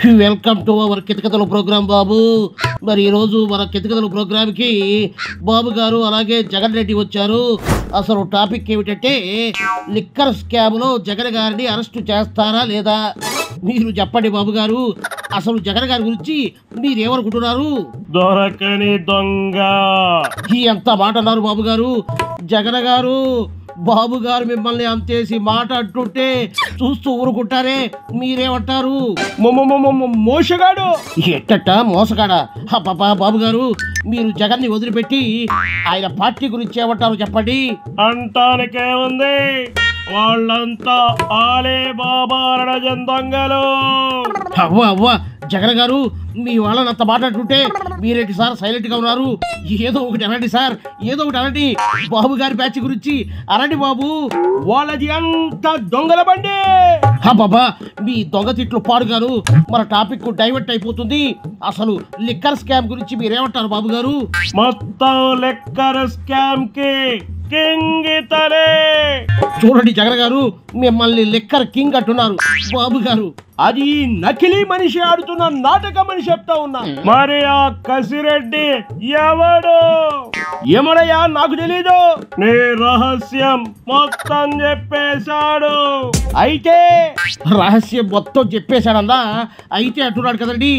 Welcome to our కితకథలు programme బాబు. మరి ఈరోజు మన కితకథలు ప్రోగ్రామ్కి బాబు గారు అలాగే జగన్ రెడ్డి వచ్చారు. అసలు టాపిక్ ఏమిటంటే లిక్కర్ స్కామ్లో జగన్ గారిని అరెస్టు చేస్తారా లేదా మీరు చెప్పండి బాబు గారు. అసలు జగన్ గారి గురించి మీరేమనుకుంటున్నారు? దొరకని దొంగ ఎంత మాట అన్నారు బాబు గారు. జగన్ గారు బాబు గారు మిమ్మల్ని అంతేసి మాట అంటుంటే చూస్తూ ఊరుకుంటారే, మీరేమంటారు? మోసగాడు ఎట్టట మోసగాడా? అబ్బబ్బా బాబు గారు, మీరు జగన్ని వదిలిపెట్టి ఆయన పార్టీ గురించి ఏమంటారు చెప్పండి. అంటానికే ఉంది, వాళ్ళంతా ఆలే బాబా దొంగలు. అవ్వ అవ్వ జగన్ గారు, మీ వాళ్ళని అంత మాట్లాడుతుంటే మీరేంటి సార్ సైలెంట్ గా ఉన్నారు? ఏదో ఒకటి అనండి సార్, ఏదో ఒకటి అనండి. బాబు గారి బ్యాచ్ గురించి అనండి బాబు. వాళ్ళది అంత దొంగల బండి. బాబా మీ దొంగ తిట్లు పాడుగాను, మన టాపిక్ డైవర్ట్ అయిపోతుంది. అసలు లిక్కర్ స్కామ్ గురించి మీరేమంటారు బాబు గారు? మొత్తం లిక్కర్ స్కామ్ కి కింగ్ ఇతనే. చూడండి జగన్ గారు, మిమ్మల్ని లిక్కర్ కింగ్ అంటున్నారు బాబు గారు. అది నకిలీ మనిషి ఆడుతున్న నాటకం అని చెప్తా ఉన్నా. మరి ఆ కసిరెడ్డి ఎవడు? ఏమడయ్యా నాకు తెలీదు. నీ రహస్యం మొత్తం చెప్పేశాడు. అయితే రహస్యం మొత్తం చెప్పేశాడల్లా. అయితే అంటున్నాడు కదండి.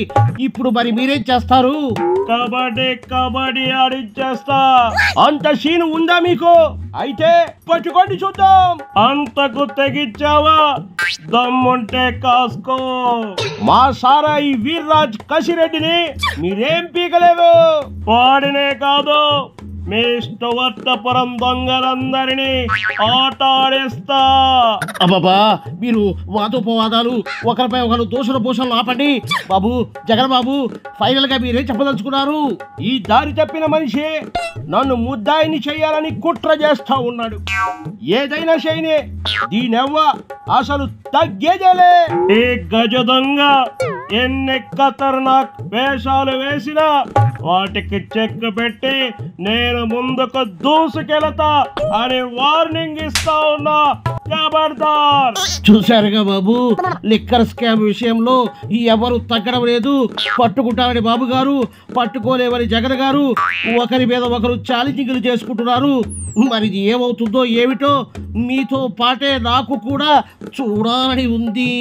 ఇప్పుడు మరి మీరేం చేస్తారు? కబడ్డీ ఆడిచ్చేస్తా. అంత సీన్ ఉందా మీకు? అయితే పట్టుకోండి చూద్దాం. అంతకు తెగిచ్చావా? దమ్ముంటే కాసుకో. మా సారాయి వీర్రాజ్ కసిరెడ్డిని మీరేం పీకలేవు. వాడినే కాదు, మీ స్టవర్టపురం దొంగలందరినీ ఆట ఆడేస్తా. అబ్బాబా మీరు వాదోపవాదాలు, ఒకరిపై ఒకరు దోషుల పోషణలు ఆపండి బాబు. జగన్ బాబు, ఫైనల్ గా మీరేం చెప్పదలుచుకున్నారు? ఈ దారి తప్పిన మనిషి నన్ను ముద్దాయిని చెయ్యాలని కుట్ర చేస్తా ఉన్నాడు. ఏదైనా చేయనే, దీనెవ్వ అసలు తగ్గేదేలే. ఈ గజ దొంగ ఎన్ని ఖతర్నాక్ వేషాలు వేసినా వాటికి చెక్ పెట్టి నేను ముందుకు దూసుకెళతా అని వార్నింగ్ ఇస్తా ఉన్నా. ఖబర్దార్. చూశారుగా బాబు, లిక్కర్ స్కామ్ విషయంలో ఎవరు తగ్గడం లేదు. పట్టుకుంటారని బాబు గారు, పట్టుకోలేవని జగన్ గారు ఒకరి మీద ఒకరు ఛాలెంజింగ్లు చేసుకుంటున్నారు. మరి ఇది ఏమవుతుందో ఏమిటో మీతో పాటే నాకు కూడా చూడాలని ఉంది.